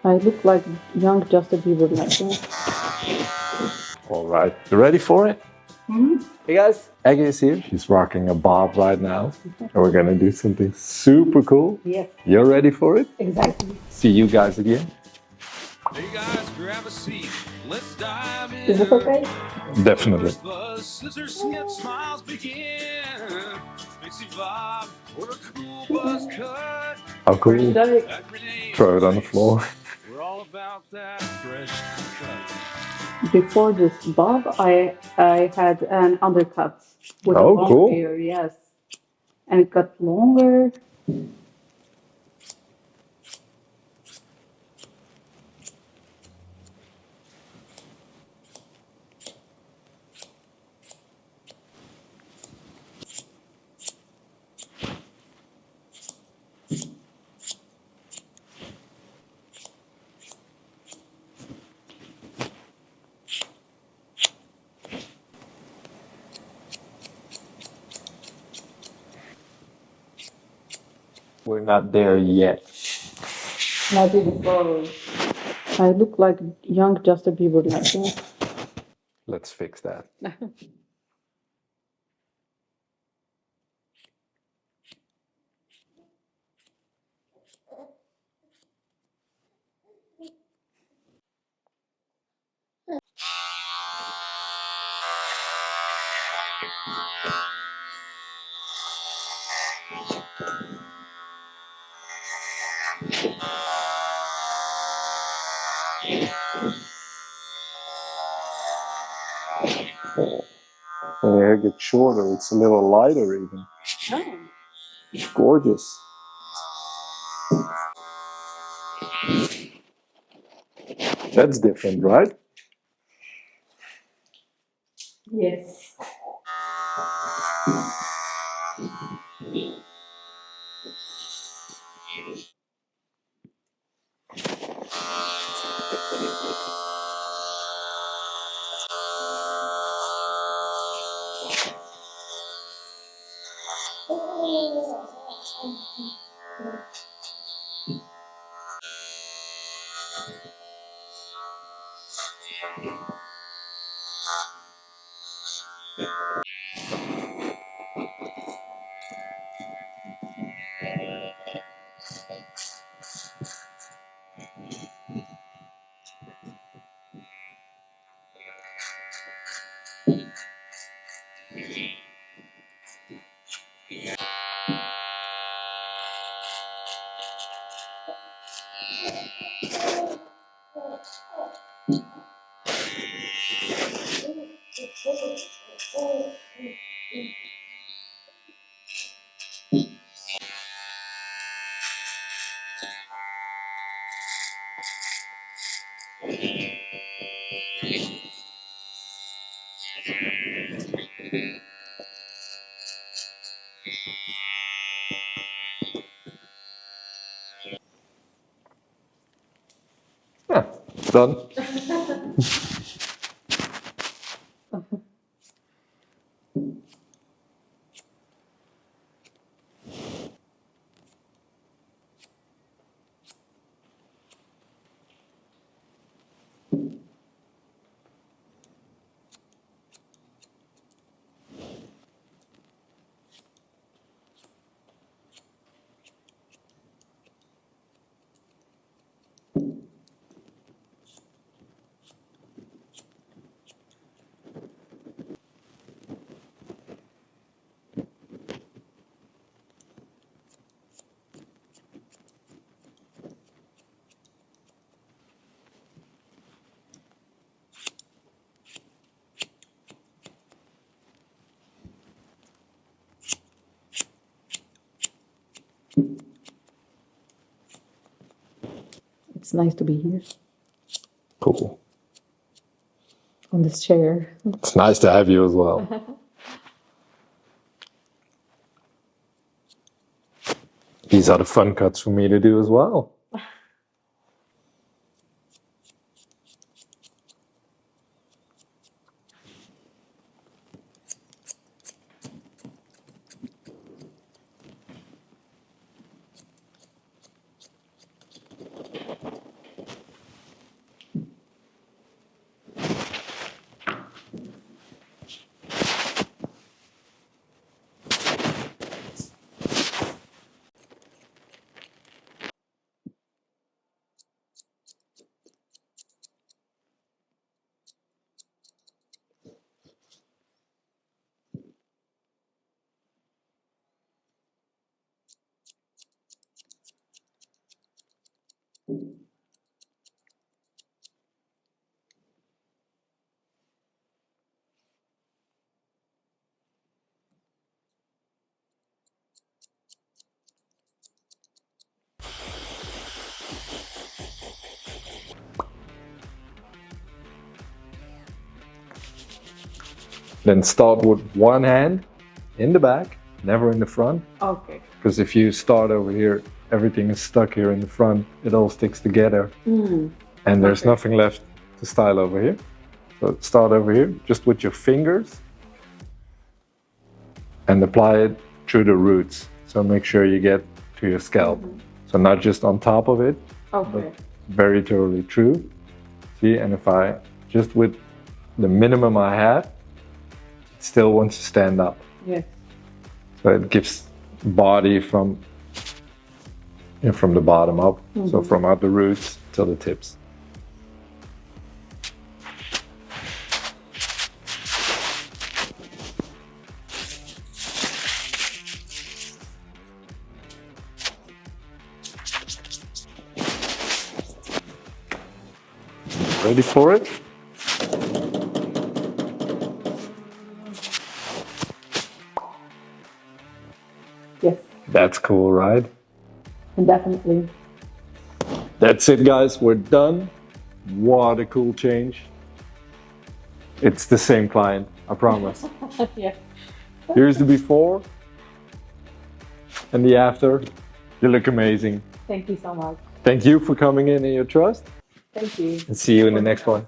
I look like young Justin Bieber, like. All right, you ready for it? Hey guys, Aggie is here. She's rocking a bob right now. And we're gonna do something super cool. Yes, You're ready for it? exactly. See you guys again. Hey guys, grab a seat. Let's dive in. Is this okay? Definitely. Buzz, scissors, snip, smiles begin. Pixie vibe or a cool buzz cut. How cool. Should I? At Renee's Throw it on the place, floor. we're all about that fresh cut. Before this bob, I had an undercut with Oh, a long cool. hair, yes, and it got longer. We're not there yet. Not even close. I look like young Justin Bieber, like. Let's fix that. When your hair gets shorter, it's a little lighter even. Oh. It's gorgeous. That's different, right? Yes. Yeah, done. It's nice to be here Cool. on this chair. It's nice to have you as well. These are the fun cuts for me to do as well. Then start with one hand in the back, never in the front. Okay. Because if you start over here, everything is stuck here in the front. It all sticks together. And there's nothing left to style over here. So start over here, just with your fingers. And apply it through the roots. So make sure you get to your scalp. So not just on top of it, Okay. but very thoroughly through. See, and if I, just with the minimum I have, it still wants to stand up. Yes. So it gives body from the bottom up. So from out the roots to the tips. Ready for it? Yes. That's cool, right? Definitely. That's it, guys. We're done. What a cool change. It's the same client, I promise. Yeah. Here's the before and the after. You look amazing. Thank you so much. Thank you for coming in and your trust. Thank you. And see you in the next one.